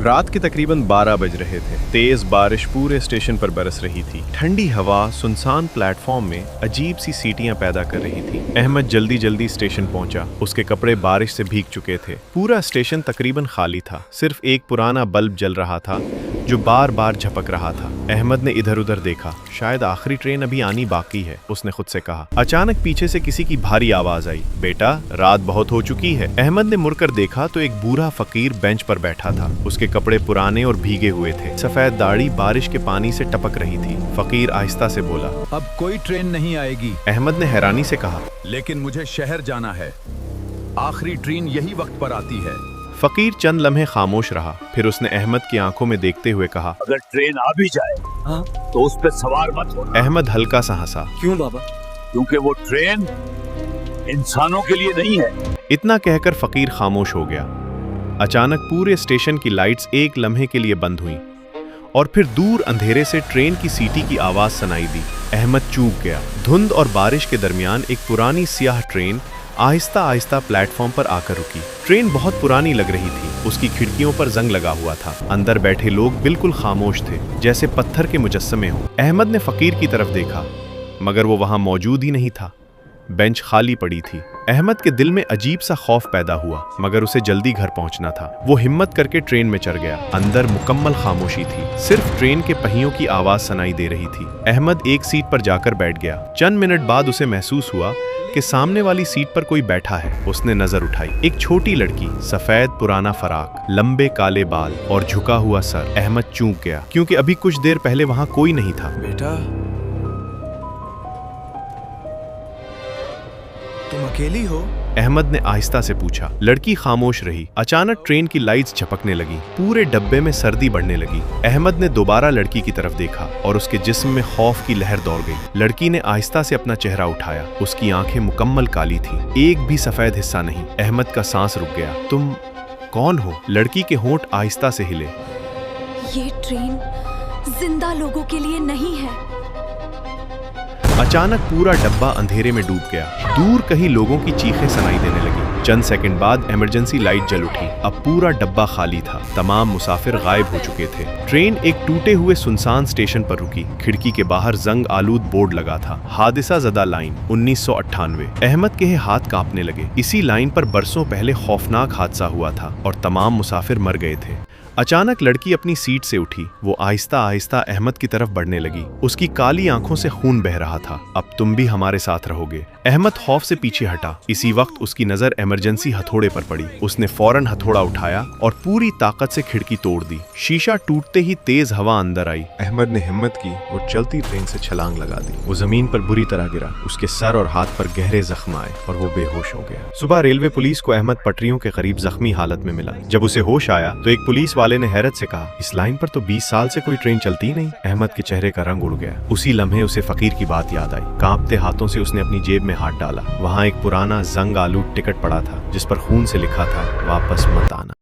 रात के तकरीबन 12 बज रहे थे। तेज बारिश पूरे स्टेशन पर बरस रही थी। ठंडी हवा सुनसान प्लेटफॉर्म में अजीब सी सीटियां पैदा कर रही थी। अहमद जल्दी जल्दी स्टेशन पहुंचा। उसके कपड़े बारिश से भीग चुके थे। पूरा स्टेशन तकरीबन खाली था। सिर्फ एक पुराना बल्ब जल रहा था जो बार बार झपक रहा था। अहमद ने इधर उधर देखा, शायद आखिरी ट्रेन अभी आनी बाकी है, उसने खुद से कहा। अचानक पीछे से किसी की भारी आवाज आई, बेटा रात बहुत हो चुकी है। अहमद ने मुड़कर देखा तो एक बूढ़ा फकीर बेंच पर बैठा था। उसके कपड़े पुराने और भीगे हुए थे। सफेद दाढ़ी बारिश के पानी से टपक रही थी। फकीर आहिस्ता से बोला, अब कोई ट्रेन नहीं आएगी। अहमद ने हैरानी से कहा, लेकिन मुझे शहर जाना है, आखिरी ट्रेन यही वक्त पर आती है। फकीर चंद लम्हे खामोश रहा, फिर उसने अहमद की आंखों में देखते हुए कहा, अगर ट्रेन आ भी जाए तो उस पर सवार मत होना। अहमद हल्का सा हंसा। क्यों बाबा? क्योंकि वो ट्रेन इंसानों के लिए नहीं है। इतना कहकर फकीर खामोश हो गया। अचानक पूरे स्टेशन की लाइट्स एक लम्हे के लिए बंद हुईं और फिर दूर अंधेरे से ट्रेन की सीटी की आवाज सुनाई दी। अहमद चूक गया। धुंध और बारिश के दरमियान एक पुरानी स्याह ट्रेन आहिस्ता आहिस्ता प्लेटफॉर्म पर आकर रुकी। ट्रेन बहुत पुरानी लग रही थी। उसकी खिड़कियों पर जंग लगा हुआ था। अंदर बैठे लोग बिल्कुल खामोश थे, जैसे पत्थर के मुजस्समे हों। अहमद ने फकीर की तरफ देखा, मगर वो वहां मौजूद ही नहीं था। बेंच खाली पड़ी थी। अहमद के दिल में अजीब सा खौफ पैदा हुआ, मगर उसे जल्दी घर पहुंचना था। वो हिम्मत करके ट्रेन में चढ़ गया। अंदर मुकम्मल खामोशी थी। सिर्फ ट्रेन के पहियों की आवाज सुनाई दे रही थी। अहमद एक सीट पर जाकर बैठ गया। चंद मिनट बाद उसे महसूस हुआ कि सामने वाली सीट पर कोई बैठा है। उसने नजर उठाई। एक छोटी लड़की, सफेद पुराना फराक, लंबे काले बाल और झुका हुआ सर। अहमद चूक गया, क्योंकि अभी कुछ देर पहले वहां कोई नहीं था। बेटा, तुम अकेली हो? अहमद ने आहिस्ता से पूछा। लड़की खामोश रही। अचानक ट्रेन की लाइट्स झपकने लगी। पूरे डब्बे में सर्दी बढ़ने लगी। अहमद ने दोबारा लड़की की तरफ देखा और उसके जिस्म में खौफ की लहर दौड़ गई। लड़की ने आहिस्ता से अपना चेहरा उठाया। उसकी आंखें मुकम्मल काली थी, एक भी सफेद हिस्सा नहीं। अहमद का सांस रुक गया। तुम कौन हो? लड़की के होंठ आहिस्ता से हिले। ये ट्रेन जिंदा लोगों के लिए नहीं है। अचानक पूरा डब्बा अंधेरे में डूब गया। दूर कहीं लोगों की चीखें सुनाई देने लगी। चंद सेकंड बाद इमरजेंसी लाइट जल उठी। अब पूरा डब्बा खाली था। तमाम मुसाफिर गायब हो चुके थे। ट्रेन एक टूटे हुए सुनसान स्टेशन पर रुकी। खिड़की के बाहर जंग आलूद बोर्ड लगा था, हादिसा ज़दा लाइन 1998। अहमद के हाथ कांपने लगे। इसी लाइन पर बरसों पहले खौफनाक हादसा हुआ था और तमाम मुसाफिर मर गए थे। अचानक लड़की अपनी सीट से उठी। वो आहिस्ता आहिस्ता अहमद की तरफ बढ़ने लगी। उसकी काली आंखों से खून बह रहा था। अब तुम भी हमारे साथ रहोगे। अहमद खौफ से पीछे हटा। इसी वक्त उसकी नजर इमरजेंसी हथौड़े पर पड़ी। उसने फौरन हथौड़ा उठाया और पूरी ताकत से खिड़की तोड़ दी। शीशा टूटते ही तेज हवा अंदर आई। अहमद ने हिम्मत की और चलती ट्रेन से छलांग लगा दी। वो जमीन पर बुरी तरह गिरा। उसके सर और हाथ पर गहरे जख्म आए और वो बेहोश हो गया। सुबह रेलवे पुलिस को अहमद पटरियों के करीब जख्मी हालत में मिला। जब उसे होश आया तो एक पुलिस वाले ने हैरत से कहा, इस लाइन पर तो 20 साल से कोई ट्रेन चलती ही नहीं। अहमद के चेहरे का रंग उड़ गया। उसी लम्हे उसे फकीर की बात याद आई। कांपते हाथों से उसने अपनी जेब में हाथ डाला। वहां एक पुराना जंग आलूद टिकट पड़ा था, जिस पर खून से लिखा था, वापस मत आना।